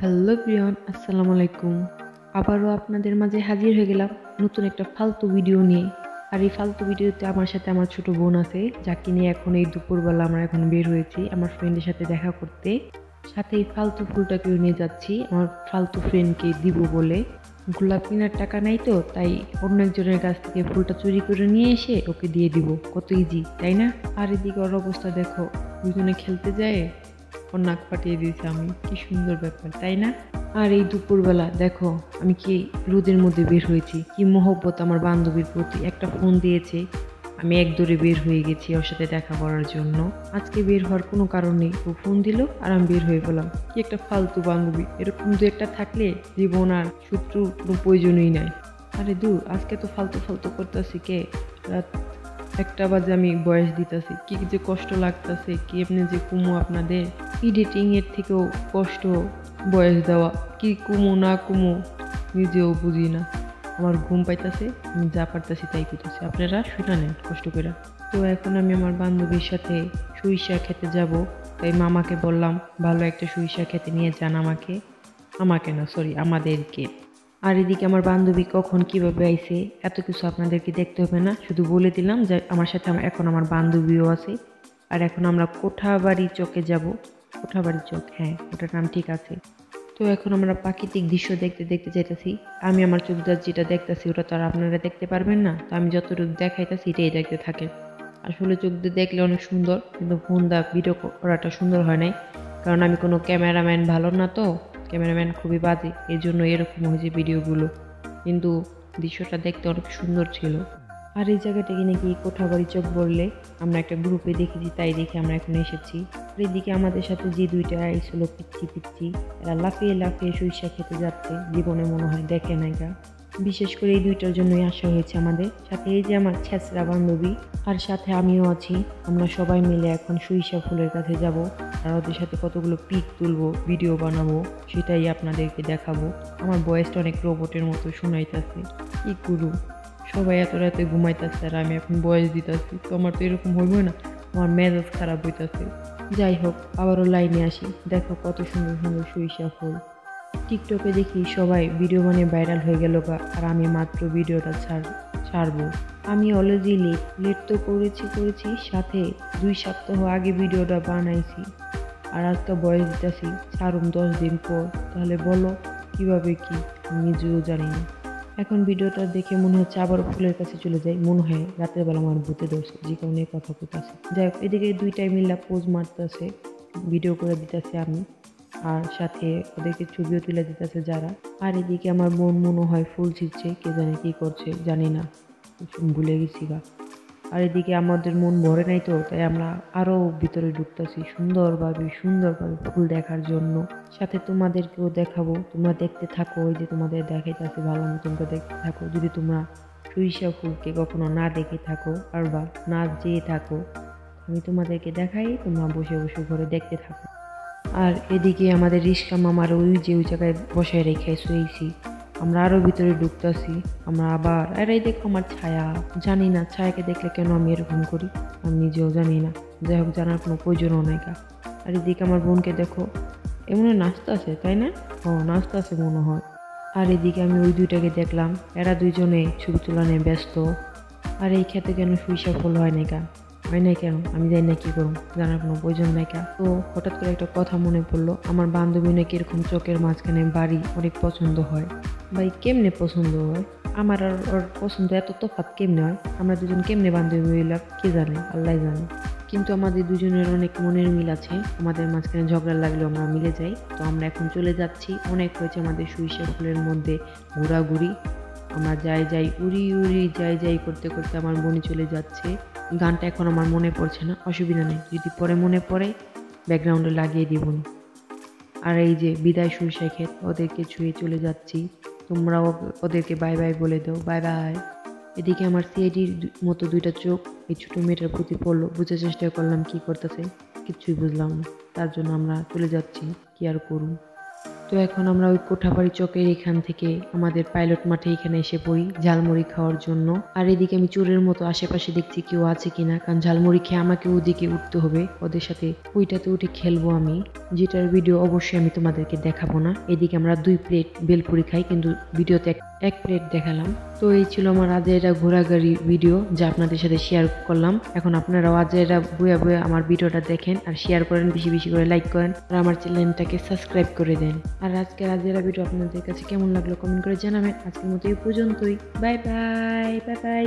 Hello প্রিয়ন, আসসালামু আলাইকুম। আবারও আপনাদের মাঝে হাজির হয়ে গেলাম নতুন একটা ফালতু ভিডিও নিয়ে। আর এই ফালতু ভিডিওতে আমার সাথে আমার ছোট বোন আছে, যাকে নিয়ে এখন এই দুপুরবেলা আমরা এখন বের হয়েছি আমার ফ্রেন্ডের সাথে দেখা করতে। সাথে এই ফালতু ফুলটাকেও নিয়ে যাচ্ছি আমার ফালতু ফ্রেন্ডকে দিব বলে। গোলাপ কেনার টাকা নাই তো, তাই অন্য একজনের কাছ থেকে ফুলটা চুরি করে নিয়ে এসে ওকে দিয়ে দিব। কত ইজি তাই না? আর এদিকে ওর অবস্থা দেখো, দুজনে খেলতে যায় ওর নাক ফাটিয়ে দিয়েছি আমি। কি সুন্দর ব্যাপার তাই না? আর এই দুপুরবেলা দেখো আমি কি রোদের মধ্যে বের হয়েছি, কি মহব্বত আমার বান্ধবীর প্রতি। একটা ফোন দিয়েছে, আমি এক দৌড়ে বের হয়ে গেছি ওর সাথে দেখা করার জন্য। আজকে বের হওয়ার কোনো কারণ নেই, ও ফোন দিল আর আমি বের হয়ে পেলাম। কি একটা ফালতু বান্ধবী, এরকম দু একটা থাকলে জীবন আর শত্রু কোনো প্রয়োজনই নাই। আরে দূর, আজকে তো ফালতু ফালতু করতেছি কে। রাত 1টা বাজে আমি বয়স দিতেছি, কি যে কষ্ট লাগতেছে, কি এমনি যে কুমু আপনাদের। এডিটিং এর থেকেও কষ্ট বয়স দেওয়া। কি কুমু না কুমু নিজেও বুঝি না। আমার ঘুম পাইতেছে, আমি যা পারতেছি তাই করতেছি, আপনারা শুনে নেন কষ্ট করে। তো এখন আমি আমার বান্ধবীর সাথে সরিষা খেতে যাব, তাই মামাকে বললাম ভালো একটা সরিষা খেতে নিয়ে যান আমাকে। আমাকে না, সরি, আমাদেরকে। আর এদিকে আমার বান্ধবী কখন কিভাবে আইছে এত কিছু আপনাদেরকে দেখতে হবে না, শুধু বলে দিলাম যে আমার সাথে এখন আমার বান্ধবীও আছে। আর এখন আমরা কোঠাবাড়ি চকে যাব। কোঠাবাড়ি চক, হ্যাঁ ওটার নাম ঠিক আছে। তো এখন আমরা প্রাকৃতিক দৃশ্য দেখতে দেখতে যাইতেছি। আমি আমার চোখ দিয়ে যেটা দেখতেছি ওটা তো আর আপনারা দেখতে পারবেন না, তো আমি যতটুকু দেখাইতেছি এটাই দেখতে থাকে। আসলে চোখ দিয়ে দেখলে অনেক সুন্দর, কিন্তু ফোন দা ভিডিও করাটা সুন্দর হয় নাই, কারণ আমি কোনো ক্যামেরাম্যান ভালো না তো। ক্যামেরাম্যান খুবই বাজে, এর জন্য এরকম হয়েছে ভিডিওগুলো। কিন্তু দৃশ্যটা দেখতে অনেক সুন্দর ছিল। আর এই জায়গাটাকে নাকি কোঠাবাড়ি চক বললে আমরা একটা গ্রুপে দেখেছি, তাই দেখে আমরা এখন এসেছি। আর এদিকে আমাদের সাথে যে দুইটা আইছিল পিচ্ছি পিচ্ছি, এরা লাফিয়ে লাফিয়ে সরিষা খেতে যাচ্ছে, জীবনে মনে হয় দেখে নাই গা। বিশেষ করে এই দুইটার জন্যই আসা হয়েছে আমাদের সাথে। এই যে আমার ছেঁচড়া বান্ধবী, আর সাথে আমিও আছি। আমরা সবাই মিলে এখন সরিষা ফুলের কাছে যাব, আর ওদের সাথে কতগুলো পিক তুলবো, ভিডিও বানাবো, সেটাই আপনাদেরকে দেখাবো। আমার বয়সটা অনেক রোবটের মতো শোনাইতেছে, কি করু। সবাই এত রাতে ঘুমাইতেছে আর আমি এখন বয়স দিতেছি, তো আমার তো এরকম হইবই না, আমার মেজাজ খারাপ হইতেছে। যাই হোক, আবারও লাইনে আসি। দেখো কত সুন্দর সুন্দর সরিষা ফুল। টিকটকে দেখি সবাই ভিডিও বানিয়ে ভাইরাল হয়ে গেল গা, আর আমি মাত্র ভিডিওটা ছাড়বো। আমি অলরেডি লেট লেট তো করেছি, সাথে 2 সপ্তাহ আগে ভিডিওটা বানাইছি। আর আজকে বয়স দিতেছি ছাড়ুম 10 দিন পর। তাহলে বলো কিভাবে কি, আমি নিজেও জানি না। এখন ভিডিওটা দেখে মনে হচ্ছে আবার ফুলের কাছে চলে যাই, মনে হয় রাতের বেলা আমার ভূতে ধরছে, যে কারণে কথা কইতাছে। যাই হোক, এদিকে দুইটাই মিল্লা পোজ মারতেছে, ভিডিও করে দিতেছে আমি, আর সাথে ওদেরকে ছবিও তুলে দিতেছে যারা। আর এদিকে আমার বোন মনে হয় ফুল ছিঁড়ছে, কে জানে কি করছে, জানি না, ভুলে গেছি গা। আর এদিকে আমাদের মন ভরে নাই তো, তাই আমরা আরো ভিতরে ঢুকতেছি সুন্দরভাবে সুন্দরভাবে ফুল দেখার জন্য। সাথে তোমাদেরকেও দেখাবো, তোমরা দেখতে থাকো। ওই যে তোমাদের দেখাইতেছি, ভালো মতন করে দেখতে থাকো। যদি তোমরা সরিষা ফুলকে কখনো না দেখে থাকো আর বা না যেয়ে থাকো, আমি তোমাদেরকে দেখাই, তোমরা বসে বসে ঘরে দেখতে থাকো। আর এদিকে আমাদের রিস্কা মামার ওই যে ওই জায়গায় বসায় রেখে শুয়েছি, আমরা আরো ভিতরে ঢুকতেছি। আমরা আবার, আর এই দেখো আমার ছায়া। জানি না ছায়াকে দেখলে কেন আমি এরকম করি, আমি নিজেও জানি না। যাই হোক, জানার কোনো প্রয়োজনও নাই গা। আর এদিকে আমার বোনকে দেখো, এমন নাচতে আছে তাই না? ও নাচতে আছে মনে হয়। আর এদিকে আমি ওই দুইটাকে দেখলাম, এরা দুইজনে ছবি তোলা নিয়ে ব্যস্ত। আর এই ক্ষেতে কেন সরিষা ফুল হয় নাই গা, হয় নাই কেন আমি জানি না, কি করুন, জানার কোনো প্রয়োজন নাই কা। তো হঠাৎ করে একটা কথা মনে পড়লো, আমার বান্ধবী নাকি এরকম চোখের মাঝখানে বাড়ি অনেক পছন্দ হয়। ভাই কেমনে পছন্দ হয়? আমার আর ওর পছন্দ এত তফাৎ কেমনে হয়? আমরা দুজন কেমনে বান্ধবী হইলাম কে জানে, আল্লাহ জানে। কিন্তু আমাদের দুজনের অনেক মনের মিল আছে, আমাদের মাঝখানে ঝগড়া লাগলেও আমরা মিলে যাই। তো আমরা এখন চলে যাচ্ছি, অনেক হয়েছে আমাদের সরিষা ফুলের মধ্যে ঘোরাঘুরি। আমরা যাই উড়ি উড়ি যাই করতে করতে আমার বোনই চলে যাচ্ছে। গানটা এখন আমার মনে পড়ছে না, অসুবিধা নেই, যদি পরে মনে পড়ে ব্যাকগ্রাউন্ডে লাগিয়ে দিব। আর এই যে বিদায় সরিষা ক্ষেত, ওদেরকে ছুঁয়ে চলে যাচ্ছি। তোমরাও ওদেরকে বাই বাই বলে দাও, বাই বাই। এদিকে আমার সিআইডির মতো দুইটা চোখ এই ছোট মেয়েটার প্রতি পড়লো, বুঝার চেষ্টা করলাম কি করতেছে, কিচ্ছুই বুঝলাম না। তার জন্য আমরা চলে যাচ্ছি, কি আর করুন। তো এখন আমরা ওই কোঠাবাড়ি চকের এখান থেকে আমাদের পাইলট মাঠে এখানে এসে পড়ি ঝালমুড়ি খাওয়ার জন্য। আর এদিকে আমি চোরের মতো আশেপাশে দেখছি কেউ আছে কিনা, কারণ ঝালমুড়ি খেয়ে আমাকে ওদিকে উঠতে হবে, ওদের সাথে ওইটাতে উঠে খেলবো আমি, যেটার ভিডিও অবশ্যই আমি তোমাদেরকে দেখাবো না। এদিকে আমরা 2 প্লেট বেলপুরি খাই, কিন্তু ভিডিওতে এক প্লেট দেখালাম। তো এই ছিল আমার আজেরা ঘোরাঘুরি ভিডিও, যা আপনাদের সাথে শেয়ার করলাম। এখন আপনারাও আজেরা বইয়া বইয়া আমার ভিডিওটা দেখেন আর শেয়ার করেন, বেশি বেশি করে লাইক করেন আর আমার চ্যানেলটাকে সাবস্ক্রাইব করে দেন। আর আজকের আজেরা ভিডিও আপনাদের কাছে কেমন লাগলো কমেন্ট করে জানাবেন। আজকের মতো এই পর্যন্তই। Bye bye bye bye.